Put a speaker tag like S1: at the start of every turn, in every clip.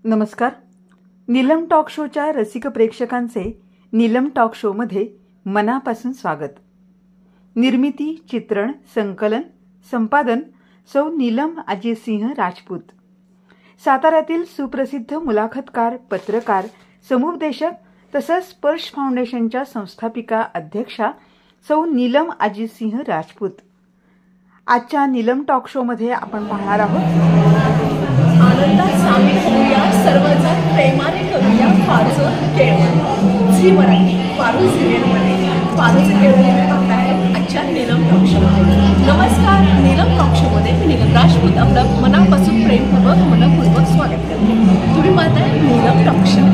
S1: नमस्कार. नीलम टॉक शोच्या रसिक प्रेक्षकांचे नीलम टॉक शोमध्ये मनापासून स्वागत. निर्मिती, चित्रण, संकलन, संपादन सौ नीलम अजयसिंह राजपूत. साताऱ्यातील सुप्रसिद्ध मुलाखतकार, पत्रकार, समुपदेशक तसंच स्पर्श फाउंडेशनच्या संस्थापिका अध्यक्षा सौ नीलम अजयसिंह राजपूत. आजच्या नीलम टॉक शोमध्ये आपण पाहणार आहोत
S2: आनंदात सामील होऊया, सर्वजण प्रेमाने करूया फारचं केळवण. झी मराठी पारू सिरियलमध्ये फारचं केळवण पाहताय आजच्या नीलम टॉक शोमध्ये. नमस्कार. नीलम टॉक शोमध्ये मी नीलम राजपूत आपलं मनापासून प्रेमपूर्वक मनपूर्वक स्वागत करते. तुम्ही पाहताय नीलम टॉक शो.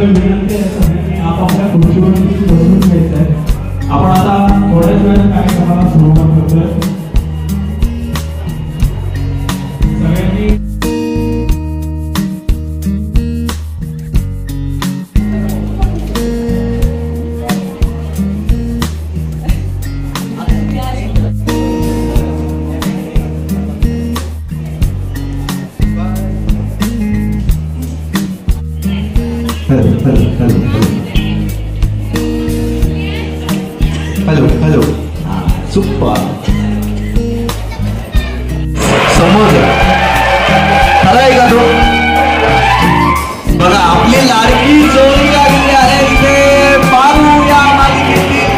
S3: विनंती आहे आपापल्या खुर्चीवरती बसून घ्यायचं आहे. आपण आता थोड्याच वेळात कार्यक्रमाला सुरुवात करतोय. सगळ्यांनी
S4: हॅलो हॅलो सुपर समोर खरं आहे का तो बघा आपली लाडकी जोडी आलेली आहे इथे पारू या मालिकेतील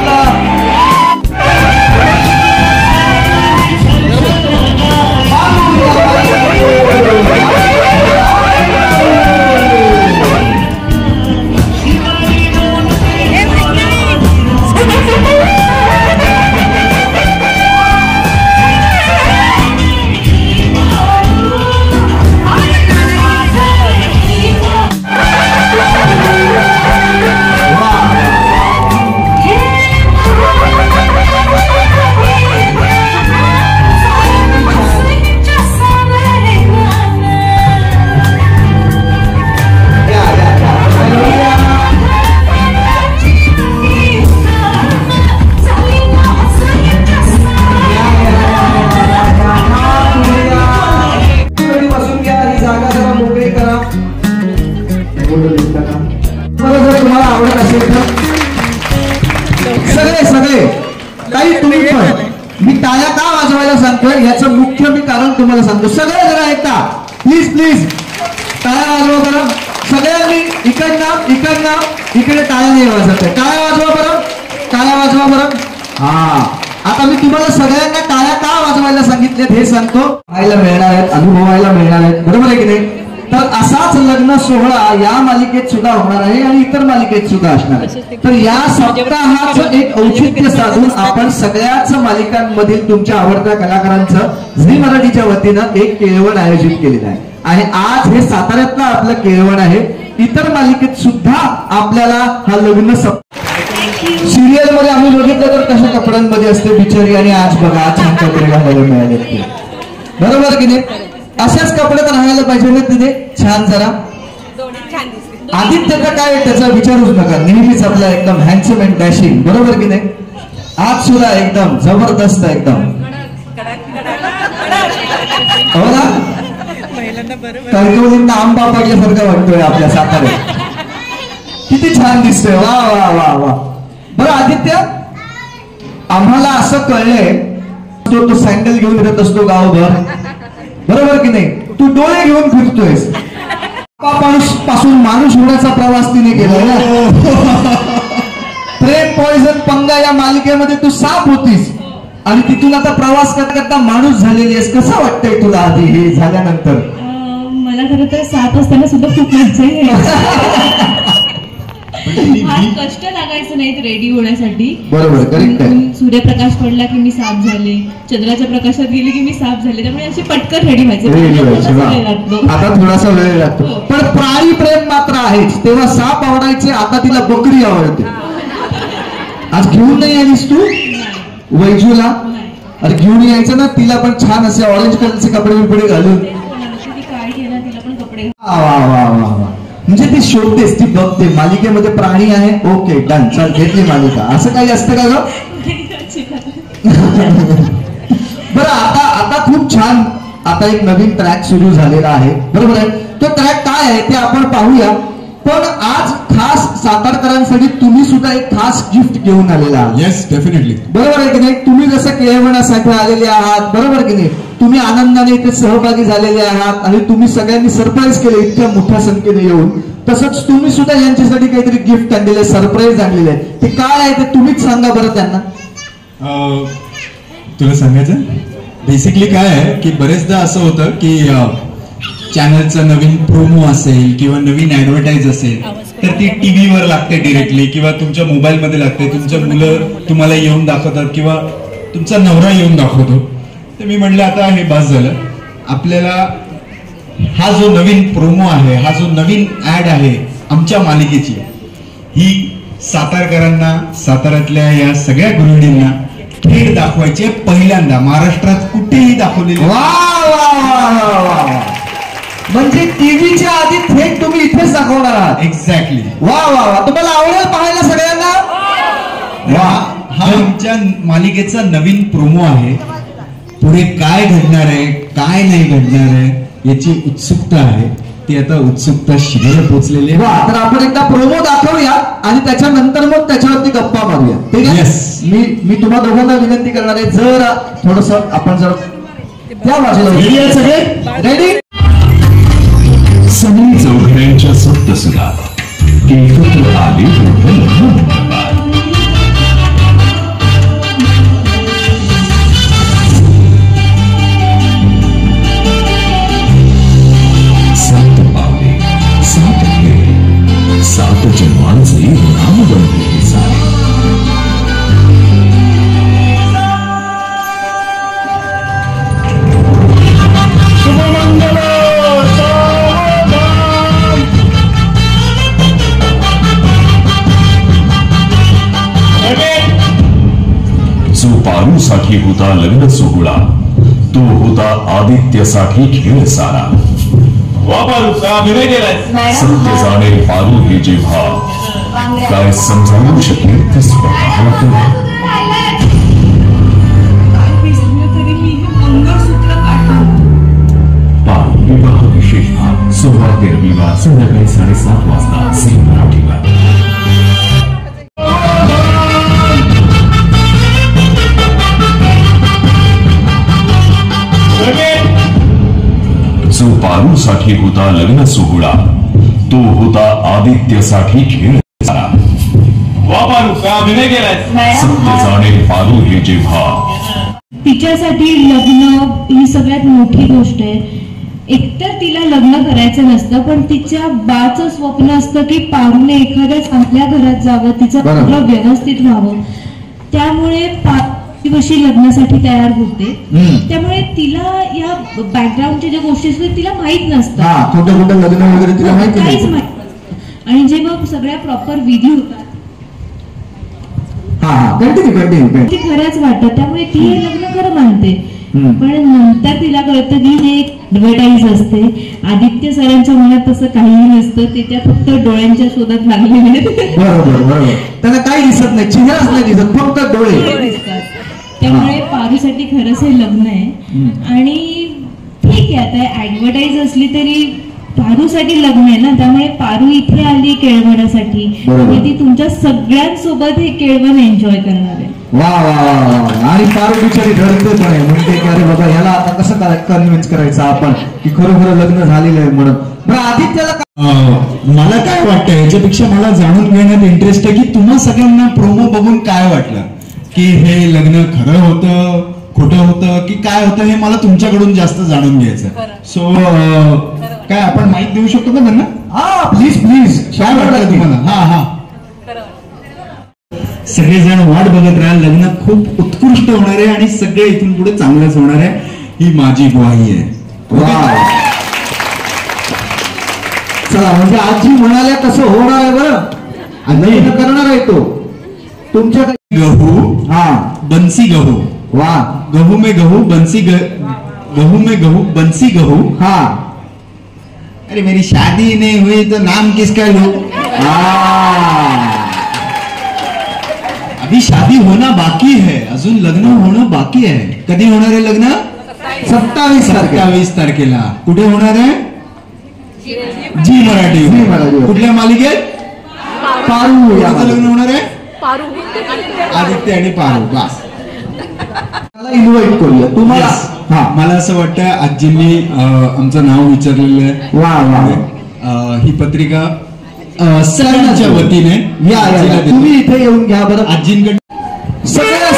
S4: तुम्हाला आवडत असेल तर सगळे सगळे काही तुम्ही पण मी टाळ्या का वाजवायला सांगतोय याचं मुख्य मी कारण तुम्हाला सांगतो. सगळे जरा ऐका प्लीज प्लीज टाळ्या वाजवा बरं सगळ्यांनी इकडनं इकडे टाळ्या नाही वाजवत आहे. टाळ्या वाजवा बरं टाळ्या वाजवा बरं. हा आता मी तुम्हाला सगळ्यांना टाळ्या का वाजवायला सांगितलेत हे सांगतो. पाहायला मिळणार आहेत अनुभवायला मिळणार आहेत बरोबर आहे की नाही. तर असाच लग्न सोहळा या मालिकेत सुद्धा होणार आहे आणि इतर मालिकेत सुद्धा असणार आहे. तर या सप्ताहाचं एक औचित्य साधून आपण सगळ्याच मालिकांमधील तुमच्या आवडत्या कलाकारांचं झी मराठीच्या वतीनं एक केळवण आयोजित केलेलं आहे आणि आज हे साताऱ्यातलं आपलं केळवण आहे. इतर मालिकेत सुद्धा आपल्याला हा लग्न सिरियल मध्ये आम्ही बघितलं तर कशा कपड्यांमध्ये असते बिचारी आणि आज बघा छान कपडे घालायला मिळाले बरोबर की नाही. अशाच कपडे तर राहायला पाहिजे ना तिथे छान जरा. आदित्यचं काय त्याचा विचारूच नका नेहमीच आपला एकदम हँडसम अँड डॅशिंग बरोबर की नाही. आज सुद्धा एकदम जबरदस्त एकदम हो ना. कणकवलींना आंबा पडल्यासारखं वाटतोय आपल्या साताऱ्यात. किती छान दिसतोय वा वा वा वा. बरं आदित्य आम्हाला असं कळलंय तो सँडल घेऊन फिरत असतो गावभर बरोबर की नाही. तू डोळे घेऊन फिरतोयस. पासून माणूस होण्याचा प्रवास तिने केलाय ना. प्रेम पॉइझन पंगा या मालिकेमध्ये तू साप होतीस आणि तिथून आता प्रवास करता करता माणूस झालेली आहेस. कसं वाटतंय तुला आधी हे झाल्यानंतर.
S2: मला खरं तर साप असताना सुद्धा खूप मजा फार कष्ट लागायचं नाहीत रेडी होण्यासाठी.
S4: बरोबर करेक्ट आहे.
S2: सूर्यप्रकाश पडला की मी साफ झाले चंद्राच्या प्रकाशात गेले की मी साफ झाले त्यामुळे अशी पटकन रेडी व्हायचे.
S4: आता थोडासा वेळ लागतो पण प्राणी प्रेम मात्र आहेच. तेव्हा साप आवडायचे आता तिला बकरी आवडते. आज घेऊन नाही आलीस तू वैजूला. अरे घेऊन यायचं ना तिला पण छान असे ऑरेंज कलरचे कपडे बिपडे घालून.
S2: काय केलं तिला पण कपडे
S4: वा वा वा वा. म्हणजे ती शोधतेस ती बघते मालिकेमध्ये प्राणी आहे ओके डन चल घेतली मालिका. असं काही असतं का ग. बरं आता खूप छान आता एक नवीन ट्रॅक सुरू झालेला आहे बरोबर आहे. तो ट्रॅक काय आहे ते आपण पाहूया. पण आज खास सातारकरांसाठी तुम्ही सुद्धा एक खास गिफ्ट घेऊन आलेला आहात.
S5: येस डेफिनेटली
S4: बरोबर आहे की नाही. तुम्ही जसं केळवणासाठी आलेले आहात बरोबर की नाही. तुम्ही आनंदाने इथे सहभागी झालेले आहात आणि तुम्ही सगळ्यांनी सरप्राईज केले इतक्या मोठ्या संख्येने येऊन. तसंच तुम्ही सुद्धा यांच्यासाठी काहीतरी गिफ्ट आणलेले सरप्राईज आणलेले आहे. ते काय आहे ते तुम्हीच सांगा बरं त्यांना.
S5: तुला सांगायचं बेसिकली काय आहे की बरेचदा असं होतं की चॅनलचं नवीन प्रोमो असेल किंवा नवीन ऍडव्हर्टाईज असेल तर ती टीव्हीवर लागते डिरेक्टली किंवा तुमच्या मोबाईलमध्ये लागते. तुमच्या मुलं तुम्हाला येऊन दाखवतात किंवा तुमचा नवरा येऊन दाखवतो. तर मी म्हटलं आता हे बस झालं. आपल्याला हा जो नवीन प्रोमो आहे हा जो नवीन ऍड आहे आमच्या मालिकेची ही सातारकरांना साताऱ्यातल्या या सगळ्या गृहिणींना थेट दाखवायचे पहिल्यांदा महाराष्ट्रात कुठेही दाखवलेली.
S4: वा वा वा वा. म्हणजे टीव्हीच्या आधी थेट तुम्ही इथेच दाखवणार आहात.
S5: एक्झॅक्टली.
S4: वा वा वा. तुम्हाला आवडेल पाहायला सगळ्यांना.
S5: वा हा आमच्या मालिकेचा नवीन प्रोमो आहे. पुढे काय घडणार आहे काय नाही घडणार आहे याची उत्सुकता आहे. ती आता उत्सुकता शिगेला पोहोचलेली
S4: वा, तर आपण एकदा प्रोमो दाखवूया आणि त्याच्यानंतर मग त्याच्यावरती गप्पा मारूया, ठीक आहे?
S5: Yes.
S4: मी तुम्हा दोघांना विनंती करणार आहे, जर थोडस आपण जर त्या बाजूला
S5: Ready आहे सगळे?
S4: रेडी.
S6: सगळी चौघड्यांच्या सप्तसुरात एकत्र आले सात पावले, सात फेरे, सात जन्मांचे नाम बनले हे सारे. जो पारूसाठी होता लग्न सोहळा, तो होता आदित्यसाठी खेळ सारा. सत्य जाणे पारू हे जेव्हा, काय समजावू शकेल ते स्वतःला तेव्हा. पारू विवाह विशेष भाग सोमवार ते रविवार संध्याकाळी 7:30 वाजता झी मराठीवर. जो पारूसाठी होता लग्न सोहळा, तो होता आदित्यसाठी खेळ सारा. सत्य जाणे पारू हे जेव्हा.
S7: तिच्यासाठी लग्न ही सगळ्यात मोठी गोष्ट आहे. एकतर तिला लग्न करायचं नसतं, पण तिच्या बाचं स्वप्न असतं की पारूने एखाद्या चांगल्या घरात जावं, तिचं सगळं व्यवस्थित व्हावं. त्यामुळे वर्षी लग्नासाठी तयार होते. त्यामुळे तिला या बॅकग्राऊंडच्या ज्या गोष्टी असतात तिला माहित नसतं,
S4: कुठं कुठं लग्न वगैरे तिला माहिती
S7: काहीच माहित. आणि जेव्हा सगळ्या प्रॉपर विधी होतात ती खरंच वाटत, त्यामुळे ती हे लग्न खरं मानते. पण नंतर तिला कळतं की हे एक ऍडव्हर्टाईज असते. आदित्य सरांच्या मनात तसं काहीही नसतं, ते त्या फक्त डोळ्यांच्या शोधात लागलेले आहेत.
S4: बरोबर, त्यांना काही दिसत नाही, चेहराच नाही दिसत, फक्त डोळे
S7: दिसतात. त्यामुळे पारूसाठी खरंच हे लग्न आहे. आणि ठीक आहे, आता ऍडव्हर्टाईज असली तरी पारूसाठी लग्न आहे ना, त्यामुळे पारू इथे आली केळवणासाठी आणि ती तुमच्या सगळ्यांसोबत हे केळवण एन्जॉय करणार आहे.
S4: वा वा वा. आणि पारू बिचारी रडते पण आहे, म्हणते की अरे बाबा ह्याला आता कसं कन्व्हिन्स करायचं आपण की खरोखर लग्न झालेलं आहे म्हणून. बरं, आदित्यला
S5: मला काय वाटतं, याच्यापेक्षा मला जाणून घेण्यात इंटरेस्ट आहे की तुम्हा सगळ्यांना प्रोमो बघून काय वाटलं, की हे लग्न खरं होतं, खोटं होतं की काय होतं, हे मला तुमच्याकडून जास्त जाणून घ्यायचं. सो काय आपण माहिती देऊ शकतो का त्यांना?
S4: हा, प्लीज प्लीज.
S5: काय वाटलं तुम्हाला? हा, सगळेजण वाट बघत राहा. लग्न खूप उत्कृष्ट होणार आहे आणि सगळे इथून पुढे चांगलंच होणार आहे, ही माझी ग्वाही आहे.
S4: चला, म्हणजे आजी म्हणाल्या कसं होणार आहे बरं, आणि करणार आहे तो तुमच्या
S5: गहू. बन्सी गहू.
S4: वाह.
S5: गहू में गहू बंसी गहू में गहू बंसी गहू. अरे मेरी शादी नहीं हुई तो नाम किसका लूं? अभी शादी होना बाकी है, अजून लग्न होणं बाकी आहे. कधी होणार आहे लग्न?
S4: 27
S5: तारखेला. कुठे होणार आहे? जी मराठी. कुठल्या मालिकेत?
S4: पारू.
S5: लग्न होणार आहे आदित्य आणि पारू. बस
S4: इन्व्हाइट करूया तुम्हाला.
S5: मला असं वाटतं आजींनी आमचं नाव विचारलेलं आहे.
S4: वा वा.
S5: ही पत्रिका सगळ्यांच्या वतीने
S4: तुम्ही इथे येऊन घ्या बरं.
S5: आजींकडे
S4: सगळ्या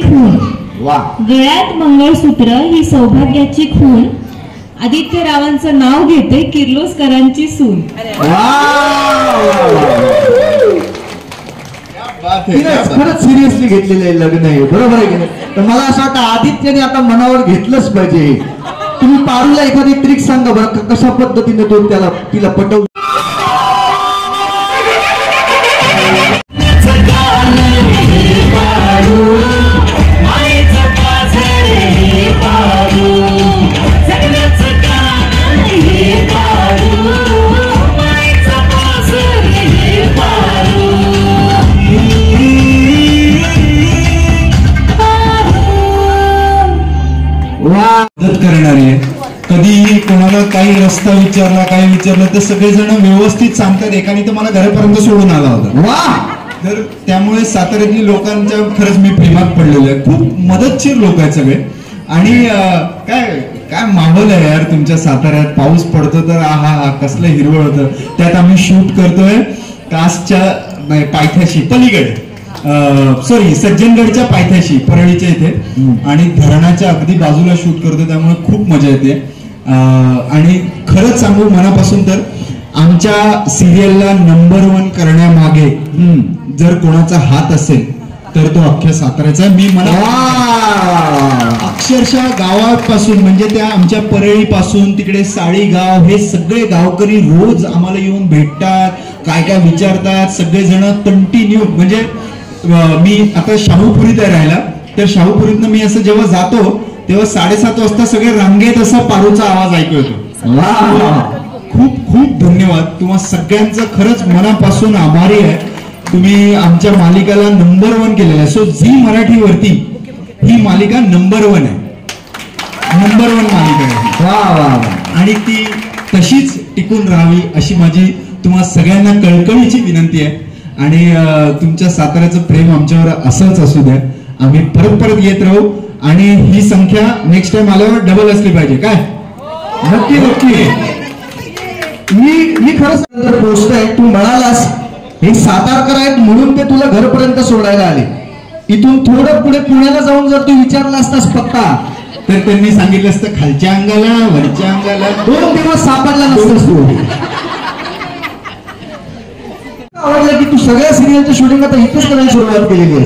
S7: खून.
S4: वा.
S7: गळ्यात मंगळसूत्र ही सौभाग्याची खून. आदित्य रावांचं नाव घेते किर्लोस्करांची सून.
S4: खरंच सिरियसली घेतलेलं आहे लग्न आहे, बरोबर आहे की नाही? तर मला असं वाटतं आदित्यने आता मनावर घेतलंच पाहिजे. तुम्ही पारूला एखादी ट्रिक सांगा बरं, कशा पद्धतीने तो तिला पटवू.
S5: कोणाला काही रस्ता विचारला काही विचारलं तर सगळेजण व्यवस्थित सांगतात. एकाने तर मला घरापर्यंत सोडून आला होता.
S4: वा.
S5: तर त्यामुळे साताऱ्यातली लोकांच्या खरंच मी प्रेमात पडलेलो आहे. खूप मदतशीर लोक आहेत सगळे. आणि काय काय माहोल आहे यार तुमच्या साताऱ्यात. पाऊस पडतो तर आहा कसलं हिरवळ होतं. त्यात आम्ही शूट करतोय कासच्या पायथ्याशी पलीकडे सॉरी सज्जनगडच्या पायथ्याशी परळीच्या इथे आणि धरणाच्या अगदी बाजूला शूट करतो. त्यामुळे खूप मजा येते. आणि खरंच सांगू मनापासून तर आमच्या सिरियलला नंबर 1 करण्यामागे जर कोणाचा हात असेल तर तो अख्ख्या साताऱ्याचा. मी मला अक्षरशः गावापासून म्हणजे त्या आमच्या परळीपासून तिकडे साळी गाव हे सगळे गावकरी रोज आम्हाला येऊन भेटतात. काय काय विचारतात सगळेजण कंटिन्यू. म्हणजे मी आता शाहूपुरीत आहे राहायला. तर शाहूपुरीतनं मी असं जेव्हा जातो तेव्हा 7:30 वाजता सगळे रांगेत असा पारूचा आवाज ऐकू येतो. खूप खूप धन्यवाद तुम्हा सगळ्यांचं. खरंच मनापासून आभारी आहे. तुम्ही आमच्या मालिकाला नंबर 1 केलेला आहे. सो झी मराठीवरती ही मालिका नंबर 1 आहे. नंबर 1 मालिका आहे.
S4: वा.
S5: आणि ती तशीच टिकून राहावी अशी माझी तुम्हा सगळ्यांना कळकळीची विनंती आहे. आणि तुमच्या साताऱ्याचं प्रेम आमच्यावर असंच असू द्या. आम्ही परत परत येत राहू. आणि ही संख्या नेक्स्ट टाइम आल्यावर डबल असली पाहिजे. काय
S4: नक्की नक्की. मी खरंच गोष्ट आहे. तू म्हणालास हे सातारकर आहेत म्हणून ते तुला घरपर्यंत सोडायला आले. इथून थोडं पुढे पुण्याला जाऊन जर तू विचारला असतास पत्ता
S5: तर त्यांनी सांगितलं असतं खालच्या अंगाला वरच्या अंगाला.
S4: 2 दिवस सापडला नसतोस तू. आवडलं की तू सगळ्या सिरियलचं शूटिंग आता इथेच करायला सुरुवात केलेली आहे.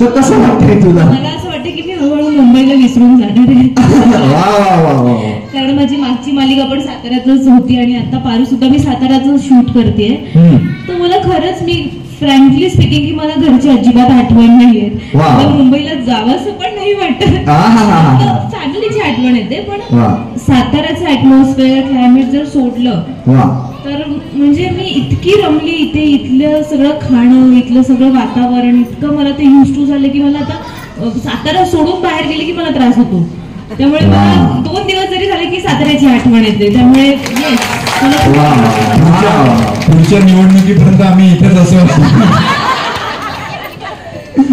S4: तर कसं वाटतंय तुला?
S7: मला असं वाटतं की मी हळूहळू मुंबईला विसरून जाणार आहे. कारण माझी मागची मालिका पण साताऱ्यातच होती आणि आता पारू सुद्धा मी साताऱ्यातच शूट करते. तर मला खरंच मी फ्रँकली स्पीकिंग की मला घरची अजिबात आठवण नाहीये. मला मुंबईला जावंसं पण नाही वाटत. फॅमिलीची आठवण येते. पण साताऱ्याचं ऍटमॉस्फिअर क्लायमेट जर सोडलं तर म्हणजे मी इतकी रमली इथे. इथलं सगळं खाणं इथलं सगळं वातावरण इतकं मला ते युज टू झालं की मला आता सातारा सोडून बाहेर गेले की मला त्रास होतो. त्यामुळे मला 2 दिवस जरी झाले की साताऱ्याची आठवण येते. त्यामुळे
S5: पुढच्या निवडणुकीपर्यंत आम्ही इथेच असू.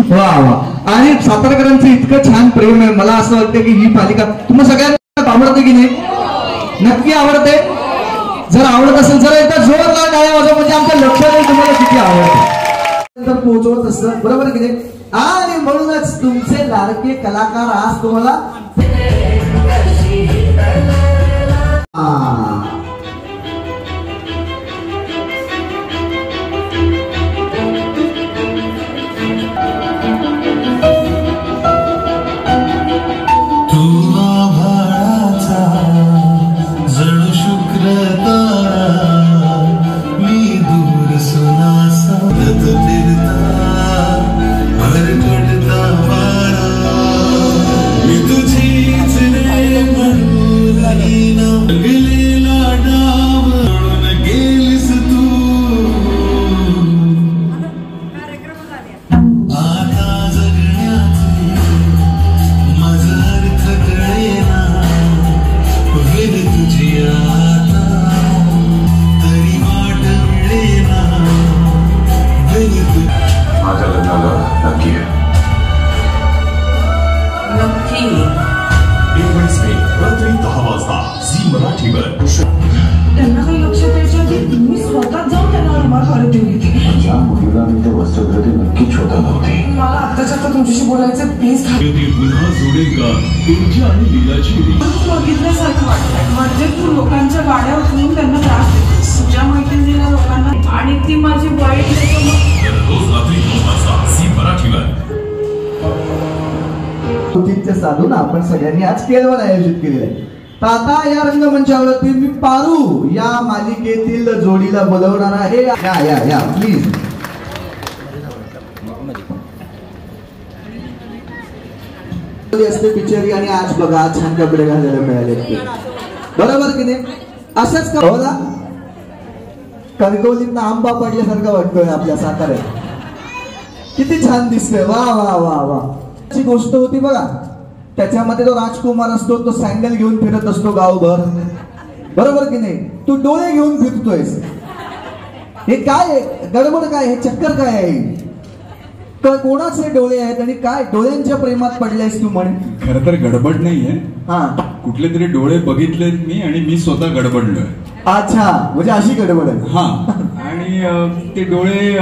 S4: वा वा. आणि सातारकरांचं इतकं छान प्रेम आहे. मला असं वाटतं की ही मालिका तुम्हाला सगळ्यांना आवडते की नाही? नक्की आवडते. जर आवडत असेल जर एकदा जोरदार टाळ्या वाजवा म्हणजे आमच्या लक्षात येईल तुम्हाला किती आवडते. पोहोचवत असतं बरोबर की नाही. आणि म्हणूनच तुमचे लाडके कलाकार आज तुम्हाला
S2: त्यांना काही लक्षात यायच्या आधी तुम्ही स्वतः जाऊन त्यांना रुमाल परत देऊ घेतली.
S6: ज्या मुलीला मी त्या वस्त्रगृहात नक्की छोटा नव्हती.
S2: मला आत्ताच्या आता तुमच्याशी बोलायचं प्लीज.
S6: पुन्हा जोडेल का तुमच्या आणि लीलाची
S2: बघितल्यासारखं वाटतंय. म्हणजे तू लोकांच्या गाड्या उठवून त्यांना त्रास देतेस तुझ्या मैत्रिणीला लोकांना. आणि ती माझी वाईट
S6: रोज रात्री 9 वाजता झी मराठीवर.
S4: साधून आपण सगळ्यांनी आज केळवण आयोजित केलेलं आहे. तर आता या रंगमंचावरती मी पारू या मालिकेतील जोडीला बोलवणार आहे. या या या प्लीज. असते पिक्चरी आणि आज बघा छान कपडे घालायला मिळाले बरोबर की नाही. असंच का होला कणकवलीतनं आंबा पडल्यासारखा वाटतोय आपल्या साताऱ्यात. किती छान दिसतोय. वा वा वा वा. गोष्ट होती बघा त्याच्यामध्ये तो राजकुमार असतो, तो सँडल घेऊन फिरत असतो गावभर, बरोबर की नाही? तू डोळे घेऊन फिरतोयस, हे काय आहे? गडबड काय आहे? चक्कर काय आहे? कोणाचे डोळे आहेत आणि काय डोळ्यांच्या प्रेमात पडलेस तू म्हणे?
S5: खरं तर गडबड नाहीये,
S4: हा,
S5: कुठले तरी डोळे बघितलेत मी आणि मी स्वतः गडबडलोय.
S4: अच्छा, म्हणजे अशी गडबड आहे.
S5: हा, आणि ते डोळे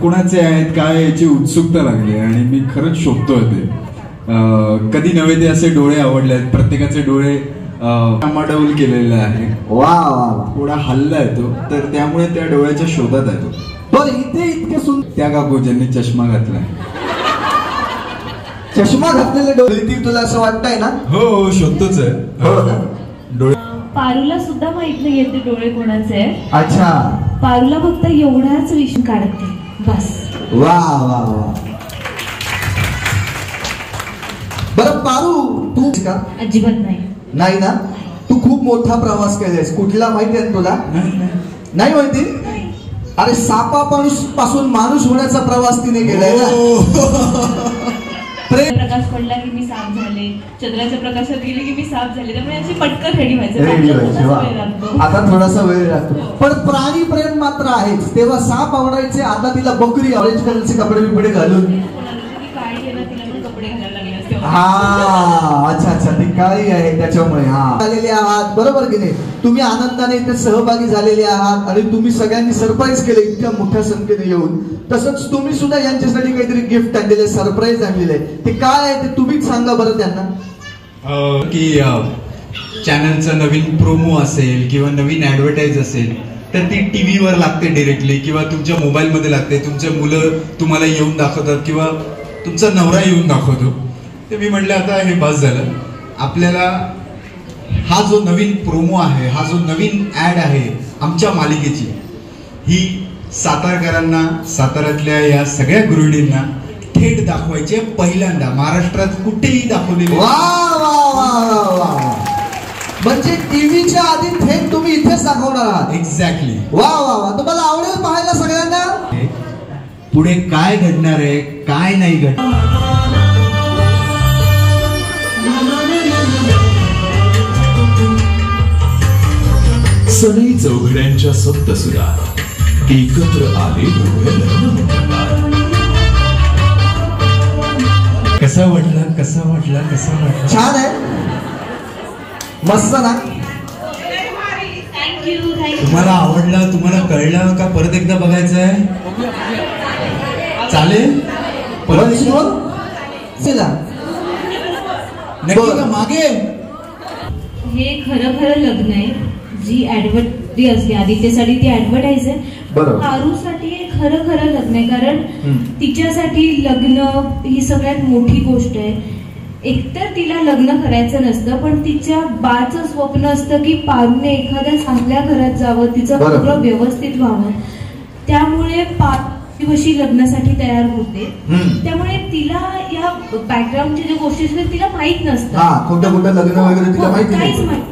S5: कोणाचे आहेत काय याची उत्सुकता लागली आणि मी खरंच शोधतोय ते. कधी नव्हे ते असे डोळे आवडले आहेत. प्रत्येकाचे डोळे डामाडौल केलेले आहे.
S4: वा वा,
S5: थोडा हल्ला येतो, तर त्यामुळे त्या डोळ्याच्या शोधात येतो.
S4: बरं, इथे इतके सुंदर
S5: त्या काकू ज्यांनी चष्मा घातलाय,
S4: चष्मा घातलेले डोळे, ती तुला असं वाटतंय ना?
S5: हो, शोधतोच आहे. डोळे
S7: पारूला सुद्धा माहित नाहीये ते डोळे कोणाचे आहे.
S4: अच्छा,
S7: पारूला फक्त एवढाच विषय काढते बस.
S4: वा वा वा. बरं पारू, तू का?
S7: अजिबात नाही.
S4: नाही ना? तू खूप मोठा प्रवास केलायस. कुठला माहिती आहे तुला? नाही माहिती? अरे पासून माणूस होण्याचा प्रवास तिने केलाय ना.
S7: प्रकाश पडला की मी साफ झाले, चंद्राच्या प्रकाशात गेले की मी साफ झाले, त्यामुळे अशी पटकन रेडी
S4: रेडी व्हायचं. आता थोडासा वेळ लागतो, पण प्राणी प्रेम मात्र आहेच. तेव्हा साप आवडायचे, आता तिला बकरी, ऑरेंज कलरचे कपडे बिपडे घालून.
S7: काळी गेला तिला पण कपडे घालायला लागले असते.
S4: हा, अच्छा अच्छा, ती काळी आहे त्याच्यामुळे. हा, आलेले आहात, बरोबर की नाही? तुम्ही आनंदाने इथे सहभागी झालेले आहात आणि तुम्ही सगळ्यांनी सरप्राईज केले इतक्या मोठ्या संख्येने येऊन. तसंच तुम्ही सुद्धा यांच्यासाठी काहीतरी गिफ्ट आणलेले, सरप्राईज आणलेले. ते काय आहे ते तुम्हीच सांगा बरं त्यांना.
S5: की चॅनलचं नवीन प्रोमो असेल किंवा नवीन ऍडव्हर्टाईज असेल तर ती टीव्हीवर लागते डिरेक्टली किंवा तुमच्या मोबाईलमध्ये लागते. तुमचे मुलं तुम्हाला येऊन दाखवतात किंवा तुमचा नवरा येऊन दाखवतो. ते मी म्हटलं आता हे बस झालं. आपल्याला हा जो नवीन प्रोमो आहे, हा जो नवीन ऍड आहे आमच्या मालिकेची, ही सातारकरांना, साताऱ्यातल्या या सगळ्या गृहिणींना थेट दाखवायची आहे. पहिल्यांदा महाराष्ट्रात कुठेही दाखवलेली.
S4: वा वा वा वा, म्हणजे टीव्हीच्या आधी थेट तुम्ही इथेच दाखवणार आहात.
S5: एक्झॅक्टली.
S4: वा वा वा. तुम्हाला आवडेल पाहायला सगळ्यांना?
S5: पुढे काय घडणार आहे, काय नाही घडणार.
S6: सनई चौघड्यांच्या सप्तसुरात एकत्र आले दोघे लग्न.
S5: कसा वाटला, कसा वाटला, कसा वाटला?
S4: छान आहे, मस्त ना?
S7: थँक्यू.
S5: तुम्हाला आवडला, तुम्हाला कळलं का? परत एकदा बघायचं आहे? चालेल. परत नक्की का? मागे
S7: हे खरं लग्न आहे. जी ऍडव्हर्टी असते आदित्यसाठी ती ऍडव्हर्टाईज आहे. पारूसाठी हे खरं लग्न आहे, कारण तिच्यासाठी लग्न ही सगळ्यात मोठी गोष्ट आहे. एकतर तिला लग्न करायचं नसतं, पण तिच्या बाळचं स्वप्न असतं की पारूने एखाद्या चांगल्या घरात जावं, तिचं सगळं व्यवस्थित व्हावं. त्यामुळे पारूशी लग्नासाठी तयार होते. त्यामुळे तिला या बॅकग्राऊंडच्या ज्या गोष्टी असतात तिला माहित नसतं,
S4: कुठं लग्न वगैरे तिला माहिती
S7: काहीच माहित.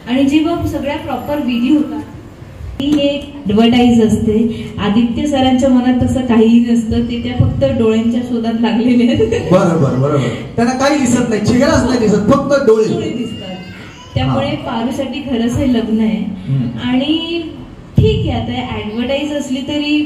S7: आणि जेव्हा सगळ्या प्रॉपर विधी होतात, ही एक ऍडव्हर्टाईज असते. आदित्य सरांच्या मनात तसं काहीही नसतं, ते त्या फक्त डोळ्यांच्या शोधात लागलेले आहेत.
S4: बरोबर. त्यांना काही दिसत नाही, चेहराच नाही दिसत, फक्त डोळे
S7: दिसतात. त्यामुळे पारूसाठी खरंच हे लग्न आहे. आणि ठीक आहे, आता ऍडव्हर्टाईज असली तरी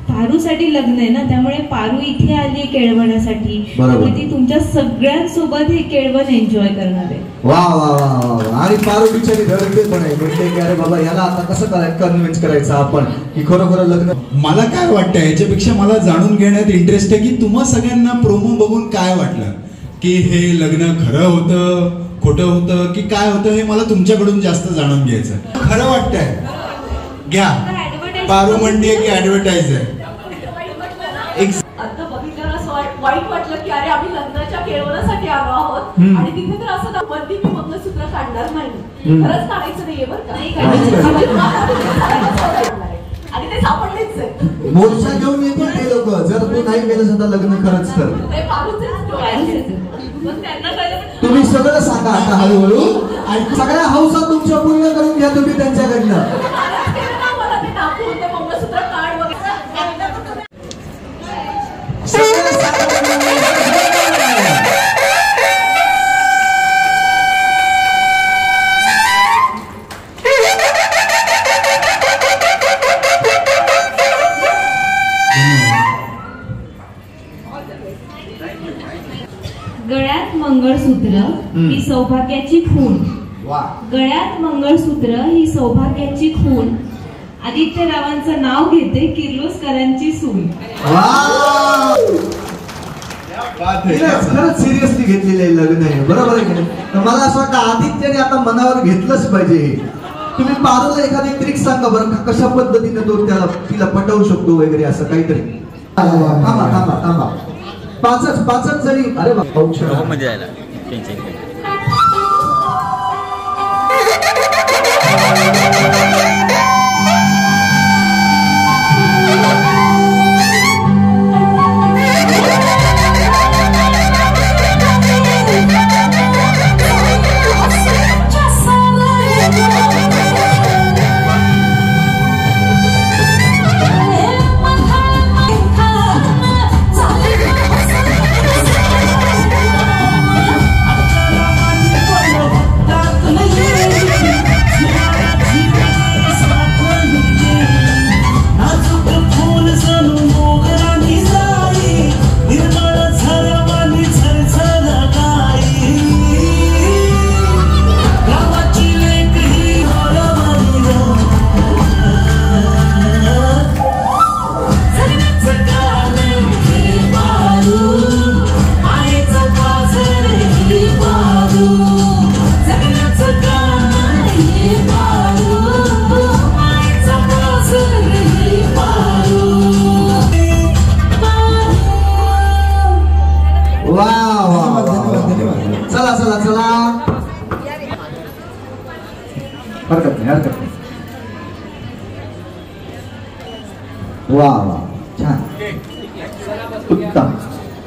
S7: पारूसाठी लग्न आहे ना, त्यामुळे पारू इथे आली केळवणासाठी, त्यामुळे ती तुमच्या सगळ्यांसोबत हे केळवण एन्जॉय करणार आहे.
S4: वा वा वा. आणि पारू बिचारी धडकते पण आहे, म्हणते की अरे बाबा याला आता कसं कन्व्हिन्स करायचं आपण की खरं लग्न.
S5: मला काय वाटतं याच्यापेक्षा मला जाणून घेण्यात इंटरेस्ट आहे की तुम्हा सगळ्यांना प्रोमो बघून काय वाटलं, की हे लग्न खरं होतं, खोटं होतं की काय होतं, हे मला तुमच्याकडून जास्त जाणून घ्यायचं. खरं वाटतंय घ्या. पारू म्हणते की ऍडव्हर्टाईज आहे.
S2: आता बघितल्यावर असं वाईट वाटलं की अरे आम्ही लग्नाच्या केळवणासाठी आलो आहोत आणि तिथे तर असं दाखवती मी मंगळसूत्र काढणार नाही. खरंच काढायचं नाहीये बरं का, आणि ते सापडलेच आहे.
S4: मोर्चा घेऊन येतील ते लोक, जर तू नाही केलं आता लग्न खरंच कर. तुम्ही सगळं सांगा आता हळूहळू, सगळ्या हौसा तुमच्या पूर्ण करून घ्या तुम्ही त्यांच्याकडनं.
S7: मंगळसूत्र ही सौभाग्याची खूण, गळ्यात मंगळसूत्र ही सौभाग्याची खूण, आदित्य रावांचं नाव घेते किर्लोस्करांची सून.
S4: खरंच सिरियसली घेतलेलं आहे लग्न आहे, बरोबर आहे की नाही? मला असं वाटतं आदित्यने आता मनावर घेतलंच पाहिजे. तुम्ही पारूला एखादी ट्रिक सांगा बरं, कशा पद्धतीने तो तिला पटवू शकतो वगैरे असं काहीतरी. थांबा थांबा थांबा, पाचच जरी. अरे बाबा
S8: मजा आला. टेन्शन
S4: हरकत नाही. वा वा, छान, उत्तम.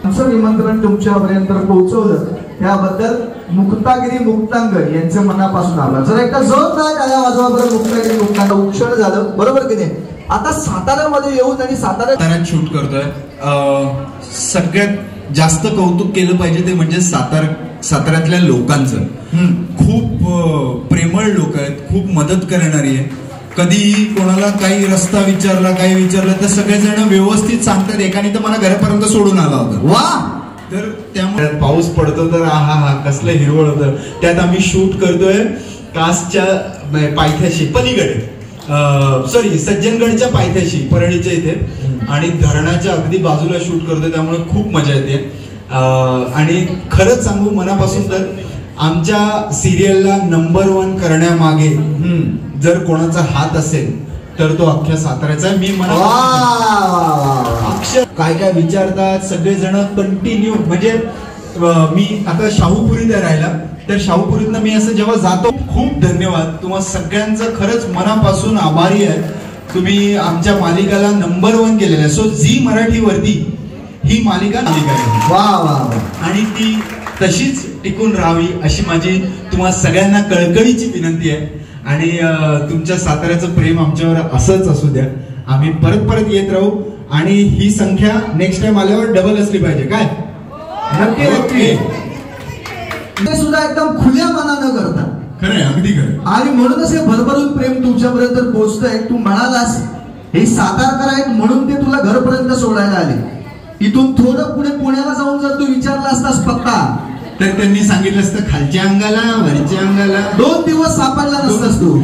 S4: आमचं निमंत्रण तुमच्यापर्यंत पोहोचवलं त्याबद्दल मुक्तागिरी मुक्तांगण यांचं मनापासून आभार. जर एकदा जोरदार टाळ्या वाजवा बरं. मुक्तागिरी मुक्तांगण क्षण झालं, बरोबर की नाही? आता साताऱ्यामध्ये येऊन आणि साताऱ्यात
S5: शूट करतोय. सगळ्यात जास्त कौतुक केलं पाहिजे ते म्हणजे साताऱ्यातल्या लोकांचं. खूप प्रेमळ लोक आहेत, खूप मदत करणारी आहे. कधीही कोणाला काही रस्ता विचारला, काही विचारलं तर सगळेजण व्यवस्थित सांगतात. एकाने तर मला घरापर्यंत सोडून आला होता.
S4: वा.
S5: तर त्यामुळे पाऊस पडतो तर हा कसलं हिरवळ होतं. त्यात आम्ही शूट करतोय कासच्या पायथ्याशी पलीकडे, सॉरी सज्जनगडच्या पायथ्याशी, परळीच्या इथे, आणि धरणाच्या अगदी बाजूला शूट करतोय. त्यामुळे खूप मजा येते. आणि खरंच सांगू मनापासून, तर आमच्या सिरियलला नंबर 1 करण्यामागे जर कोणाचा हात असेल तर तो अख्ख्या साताऱ्याचा. मी अक्षर काय काय विचारतात सगळेजण कंटिन्यू. म्हणजे मी आता शाहूपुरीत राहिला, तर शाहूपुरीतनं मी असं जेव्हा जातो, खूप धन्यवाद तुम्हा सगळ्यांचं, खरंच मनापासून आभारी आहे. तुम्ही आमच्या मालिकाला नंबर 1 केलेलं आहे. सो झी मराठीवरती ही मालिका आहे.
S4: वा वा.
S5: आणि ती तशीच टिकून राहावी अशी माझी तुम्हा सगळ्यांना कळकळीची विनंती आहे. आणि तुमच्या साताऱ्याचं प्रेम आमच्यावर असंच असू द्या. आम्ही परत परत येत राहू. आणि ही संख्या नेक्स्ट टाइम आल्यावर डबल असली पाहिजे. काय?
S4: नक्की नक्की. ते सुद्धा एकदम खुल्या मनानं करतात.
S5: खरंय, अगदी खरं.
S4: आणि म्हणूनच हे भरभरून प्रेम तुमच्यापर्यंत पोहोचतंय. तू म्हणालास हे सातारकर आहेत म्हणून ते तुला घरपर्यंत सोडायला आले. इथून थोडं पुढे पुण्याला जाऊन जर तू विचारला असतास पत्ता,
S5: तर त्यांनी सांगितलं असतं खालच्या अंगाला वरच्या अंगाला.
S4: 2 दिवस सापडला नसतास तू.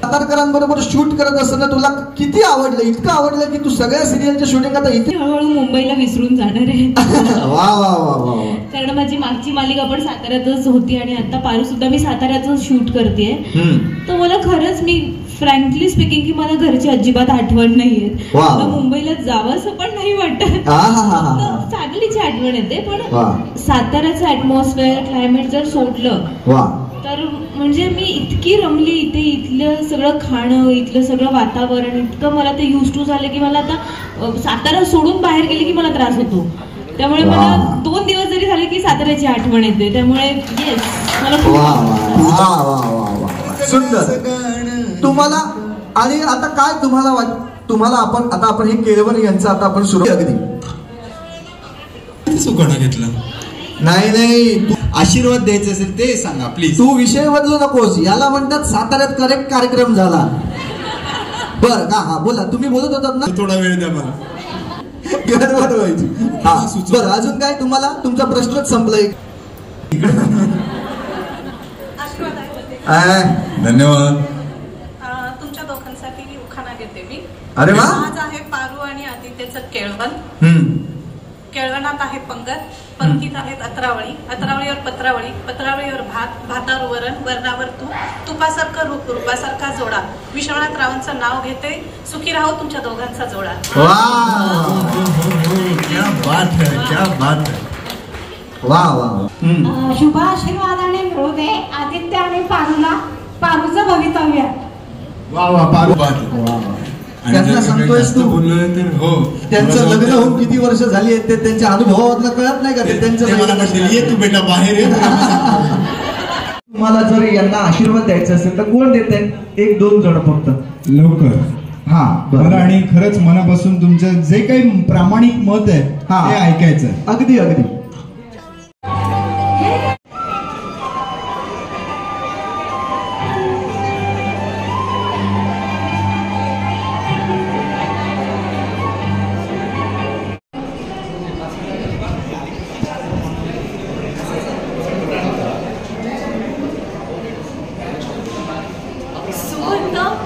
S4: सातारकरांबरोबर शूट करत असताना तुला किती आवडलं? इतकं आवडलं की तू सगळ्या सिरियलच्या शूटिंग आता इथे
S7: हळूहळू मुंबईला विसरून जाणार आहे.
S4: वा वा वा वा.
S7: कारण माझी मागची मालिका पण साताऱ्यातच होती आणि आता पारू सुद्धा मी साताऱ्यातच शूट करते. तर मला खरंच, मी फ्रँकली स्पीकिंग, की मला घरची अजिबात आठवण नाहीये. मला मुंबईला जावं असं पण नाही वाटत. चांगलीची आठवण येते, पण साताऱ्याचं ऍटमॉस्फिअर, क्लायमेट जर सोडलं तर म्हणजे मी इतकी रमली इथे. इथलं सगळं खाणं, इथलं सगळं वातावरण इतकं मला ते युज टू झालं की मला आता सातारा सोडून बाहेर गेले की मला त्रास होतो. त्यामुळे मला 2 दिवस जरी झाले की साताऱ्याची आठवण येते. त्यामुळे येस, मला
S4: सुंदर. तुम्हाला आणि आता काय तुम्हाला आपण हे केळवण यांचं आता आपण सुरू अगदी
S5: सुकणं घेतलं.
S4: नाही, तू
S5: आशीर्वाद द्यायचे असेल ते सांगा प्लीज.
S4: तू विषय बदलू नकोस. याला म्हणतात साताऱ्यात करेक्ट कार्यक्रम झाला. बरं हा बोला, तुम्ही बोलत होतात ना.
S5: थोडा वेळ द्या मला.
S4: गडबड व्हायची. हा बरं, अजून काय तुम्हाला? तुमचा प्रश्नच संपलाय.
S5: धन्यवाद.
S2: तुमच्या दोघांसाठी उखाणा घेते मी.
S4: अरे वा.
S2: आज आहे पारू आणि आदित्यचं केळवण. केळवणात आहे पंगत, पंक्तीत आहेत अतरावळी, अतरावळीवर पत्रावळी, पत्रावळीवर भात, भातावर वरण, वरणावर तूप, तुपासारखं रूप, रूपासारखा जोडा. विश्वनाथ रावांचं नाव घेते, सुखी राहो तुमच्या दोघांचा जोडा.
S4: क्या बात है, क्या बात है. वा वा.
S8: शुभ आशीर्वादाने मिळू दे आदित्य आणि पारूला पारूचं भवितव्य.
S5: वा वा, पारू.
S4: त्यांना सांगतोयस तू?
S5: हो.
S4: त्यांचं लग्न होऊन किती वर्ष झाली आहेत ते त्यांच्या अनुभवातलं कळत नाही का? ते त्यांचं
S5: ये तू बेटा बाहेर ये.
S4: तुम्हाला जर यांना आशीर्वाद द्यायचा असेल तर कोण देत आहे? 1-2 जण फक्त
S5: लवकर.
S4: हा
S5: मला आणि खरंच मनापासून तुमचं जे काही प्रामाणिक मत आहे ते ऐकायचं.
S4: अगदी अगदी.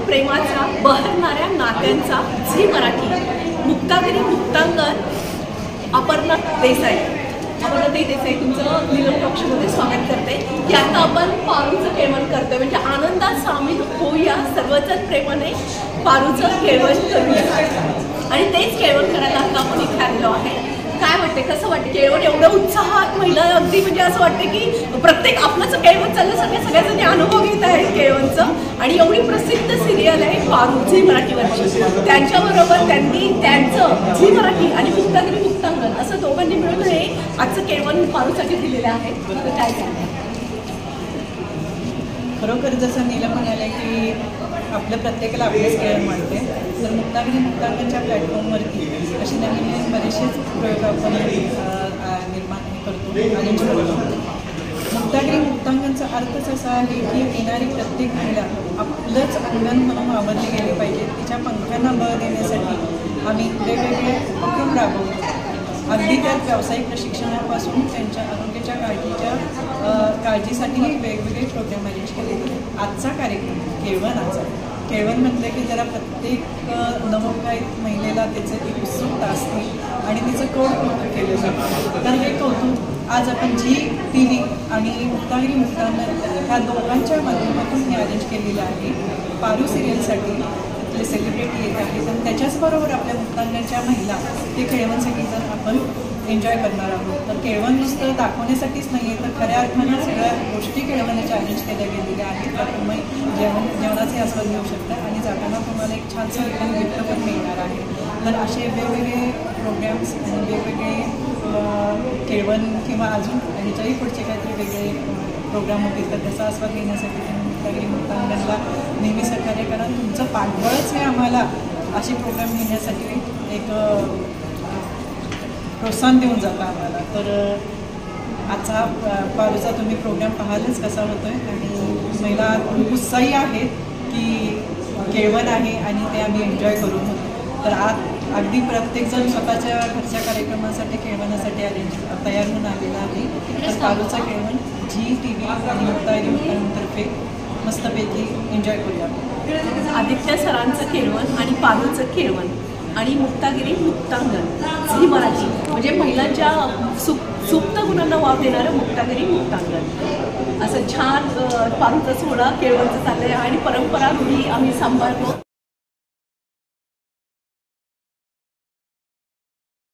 S2: प्रेमाचा बहरणाऱ्या नात्यांचा झी मराठी. मुक्तागिरी मुक्तांगण. अपर्णा देसाई. अपर्णाताई देसाई तुमचं नीलम टॉक्समध्ये स्वागत करते. यात आपण पारूचं केळवण करतोय, म्हणजे आनंदात सामील होऊया सर्वजण प्रेमाने पारूचं केळवण करूया. आणि तेच केळवण करायला आता आपण इथे आलेलो आहे. काय वाटते, कसं वाटते केळवण? एवढं उत्साहात महिला अगदी म्हणजे असं वाटतं की प्रत्येक आपलंच केळवण चालल्यासारख्या सगळ्याजणी अनुभव घेत आहेत केळवणचं. आणि एवढी प्रसिद्ध सिरियल आहे पारू झी मराठीवरची. त्यांच्याबरोबर त्यांनी त्यांचं झी मराठी आणि मुक्तागिरी मुक्तांगण असं दोघांनी मिळून हे आजचं केळवण पारूसाठी दिलेलं आहे. तर काय सांगा?
S9: खरोखर जसं नीलम म्हणाले की आपलं प्रत्येकाला आपलेच केळवण मानते. तर मुक्तागिरी मुक्तांगणच्या प्लॅटफॉर्मवरती असे नवीन नवीन बरेचसेच प्रयोग आपण निर्माण करतो, अरेंज करतो. मुक्तागिरी मुक्तांगणचा अर्थच असा आहे की येणारी प्रत्येक महिला आपलंच अंगण म्हणून वावरली गेली पाहिजे. तिच्या पंखांना बळ देण्यासाठी आम्ही वेगवेगळे उपक्रम राबवतो. अगदी त्यात व्यावसायिक प्रशिक्षणापासून त्यांच्या आरोग्याच्या काळजीसाठी वेगवेगळे प्रोग्राम अरेंज केले गेले. आजचा कार्यक्रम केळवणाचा. केळवण म्हटलं की जरा प्रत्येक नवविवाहित महिलेला त्याचं एक उत्सुकता असते आणि तिचं कौतुक केलं जातं. तर हे कौतुक आज आपण झी TV आणि मुक्तागिरी मुक्तांगण ह्या दोघांच्या माध्यमातून हे अरेंज केलेलं आहे. पारू सिरियलसाठी तिथले सेलिब्रिटी येत आहेत आणि त्याच्याचबरोबर आपल्या मुक्तांगणच्या महिला ते केळवणसाठी जर आपण एन्जॉय करणार आहोत. तर केळवण नुसतं दाखवण्यासाठीच नाही आहे, तर खऱ्या अर्थानं सगळ्या गोष्टी केळवणाच्या अरेंज केल्या गेलेल्या आहेत. तर तुम्ही जेवणाचे आस्वाद घेऊ शकता आणि जाताना तुम्हाला एक छानसं रिटर्न गिफ्ट पण मिळणार आहे. तर असे वेगवेगळे प्रोग्राम्स आणि वेगवेगळे केळवण किंवा अजून ह्याच्याही पुढचे काहीतरी वेगळे प्रोग्राम होतील तर त्याचा आस्वाद घेण्यासाठी तुम्ही मुक्तागिरी मुक्तांगणला नेहमी सहकार्य करा. तुमचं पाठबळच हे आम्हाला असे प्रोग्राम घेण्यासाठी एक प्रोत्साहन देऊन जातं आम्हाला. तर आजचा पारूचा तुम्ही प्रोग्राम पाहालच कसा होतो आहे आणि महिला उत्साही आहेत की केळवण आहे आणि ते आम्ही एन्जॉय करून. तर आज अगदी प्रत्येकजण स्वतःच्या घरच्या कार्यक्रमासाठी केळवणासाठी तयार होऊन आलेला आहे. तर पारूचा केळवण झी TV आणि मुक्तागिरी मुक्तांगणतर्फे मस्तपैकी एन्जॉय करूया.
S2: आदित्य सरांचं केळवण आणि पारूचं केळवण आणि मुक्तागिरी मुक्तांगण झी मराठी, म्हणजे महिलांच्या सुप्त गुणांना वाव देणारं मुक्तागिरी मुक्तांगण. असं छान पारूचा सोहळा केळवणचं चाललं आहे आणि परंपरा रूढी आम्ही सांभाळतो.